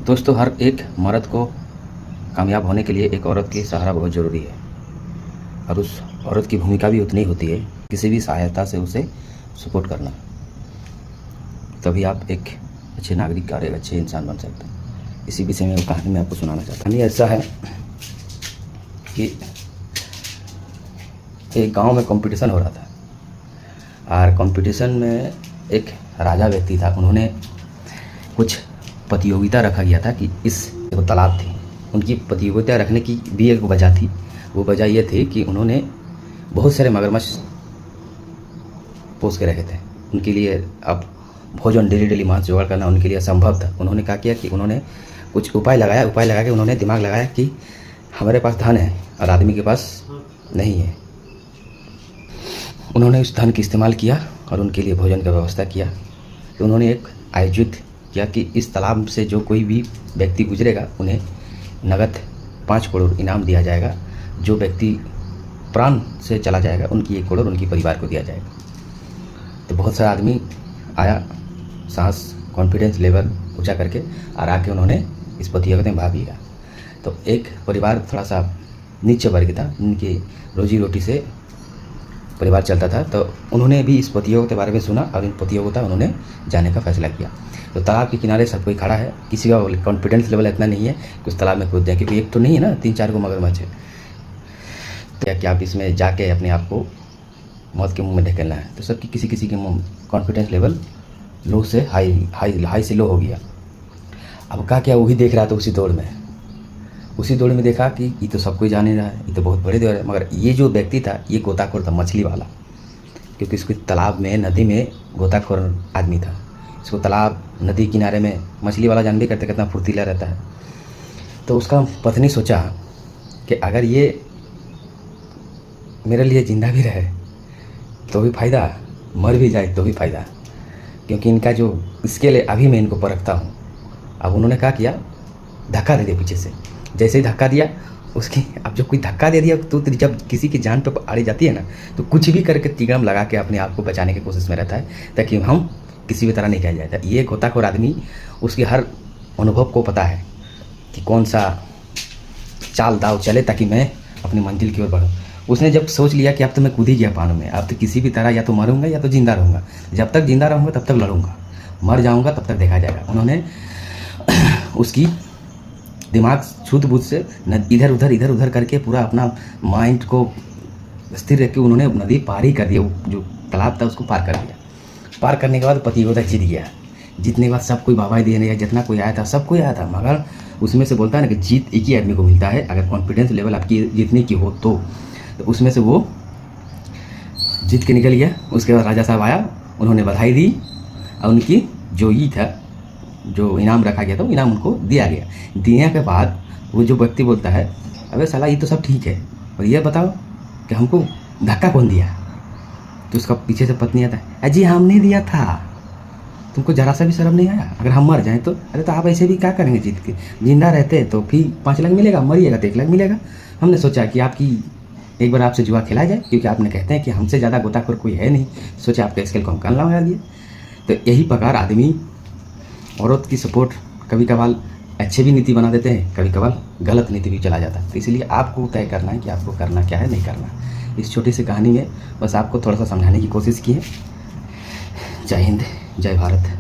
दोस्तों, हर एक मर्द को कामयाब होने के लिए एक औरत की सहारा बहुत ज़रूरी है और उस औरत की भूमिका भी उतनी ही होती है, किसी भी सहायता से उसे सपोर्ट करना। तभी आप एक अच्छे नागरिक और एक अच्छे इंसान बन सकते हैं। इसी विषय में वो कहानी मैं आपको सुनाना चाहता हूँ। कहानी ऐसा है कि एक गांव में कंपटीशन हो रहा था और कंपटीशन में एक राजा व्यक्ति था। उन्होंने कुछ प्रतियोगिता रखा गया था कि इस एक तालाब थी, उनकी प्रतियोगिता रखने की भी एक वजह थी। वो वजह ये थी कि उन्होंने बहुत सारे मगरमच्छ पोस के रखे थे। उनके लिए अब भोजन डेली मांस जुगाड़ करना उनके लिए असंभव था। उन्होंने क्या किया कि उन्होंने कुछ उपाय लगा के उन्होंने दिमाग लगाया कि हमारे पास धन है और आदमी के पास नहीं है। उन्होंने उस धन का इस्तेमाल किया और उनके लिए भोजन का व्यवस्था किया। तो उन्होंने एक आयोजित किया कि इस तालाब से जो कोई भी व्यक्ति गुजरेगा उन्हें नगद 5 करोड़ इनाम दिया जाएगा। जो व्यक्ति प्राण से चला जाएगा उनकी 1 करोड़ उनके परिवार को दिया जाएगा। तो बहुत सारा आदमी आया, सांस कॉन्फिडेंस लेवल ऊंचा करके और आके उन्होंने इस प्रतियोगिता में भाग लिया। तो एक परिवार थोड़ा सा नीचे वर्ग था, उनकी रोजी रोटी से परिवार चलता था। तो उन्होंने भी इस प्रतियोगिता के बारे में सुना और इन प्रतियोगिता उन्होंने जाने का फैसला किया। तो तालाब के किनारे सब कोई खड़ा है, किसी का कॉन्फिडेंस लेवल इतना नहीं है कि उस तालाब में कूद जाए, क्योंकि एक तो नहीं है ना, 3-4 को मगरमच्छ है। तो क्या आप इसमें जाके अपने आप को मौत के मुंह में ढकेलना है। तो सबकी किसी के कॉन्फिडेंस लेवल लो से हाई से लो हो गया। अब क्या वही देख रहा था उसी दौड़ में देखा कि ये तो सब कोई जान ही रहा है, ये तो बहुत बड़े दौड़ है। मगर ये जो व्यक्ति था ये गोताखोर था, मछली वाला, क्योंकि इसको तालाब में नदी में गोताखोर आदमी था। इसको तालाब नदी किनारे में मछली वाला जान भी करते कितना फुर्तीला रहता है। तो उसका पत्नी सोचा कि अगर ये मेरे लिए जिंदा भी रहे तो भी फ़ायदा, मर भी जाए तो भी फ़ायदा, क्योंकि इनका जो स्केल है अभी मैं इनको परखता हूँ। अब उन्होंने क्या किया, धक्का दे दिया पीछे से। जैसे ही धक्का दिया उसकी, अब जब कोई धक्का दे दिया तो जब किसी की जान पर आड़ी जाती है ना, तो कुछ भी करके तिगड़म लगा के अपने आप को बचाने की कोशिश में रहता है ताकि हम किसी भी तरह नहीं कहा जाता। ये गोताखोर आदमी, उसके हर अनुभव को पता है कि कौन सा चाल दाव चले ताकि मैं अपनी मंजिल की ओर बढ़ूँ। उसने जब सोच लिया कि अब तो मैं कूद ही गया पानी में, अब तो किसी भी तरह या तो मरूंगा या तो जिंदा रहूँगा। जब तक जिंदा रहूँगा तब तक लड़ूंगा, मर जाऊँगा तब तक देखा जाएगा। उन्होंने उसकी दिमाग सूझबूझ से इधर उधर करके पूरा अपना माइंड को स्थिर रख के उन्होंने नदी पार ही कर दिया। जो तालाब था उसको पार कर दिया। पार करने के बाद प्रतियोगिता जीत गया। जीतने के बाद सब कोई वाहवाही देने, जितना कोई आया था सब कोई आया था। मगर उसमें से बोलता है ना कि जीत एक ही आदमी को मिलता है, अगर कॉन्फिडेंस लेवल आपकी जीतने की हो तो उसमें से वो जीत के निकल गया। उसके बाद राजा साहब आया, उन्होंने बधाई दी और उनकी जो ये था, जो इनाम रखा गया था वो इनाम उनको दिया गया। देने के बाद वो जो व्यक्ति बोलता है, अबे साला ये तो सब ठीक है, और ये बताओ कि हमको धक्का कौन दिया। तो उसका पीछे से पत्नी आता है, अजी हमने दिया था, तुमको जरा सा भी शर्म नहीं आया। अगर हम मर जाएं तो, अरे तो आप ऐसे भी क्या करेंगे जीत के, जिंदा रहते तो फिर 5 लाख मिलेगा, मरिएगा तो 1 लाख मिलेगा। हमने सोचा कि आपकी एक बार आपसे जुआ खेला जाए, क्योंकि आपने कहते हैं कि हमसे ज़्यादा गोताखोर कोई है नहीं। सोचा आपका स्केल को हम कान लगा दिए। तो यही प्रकार आदमी औरत की सपोर्ट कभी कभार अच्छे भी नीति बना देते हैं, कभी कभार गलत नीति भी चला जाता है। तो इसलिए आपको तय करना है कि आपको करना क्या है, नहीं करना। इस छोटी सी कहानी में बस आपको थोड़ा सा समझाने की कोशिश की है। जय हिंद, जय भारत।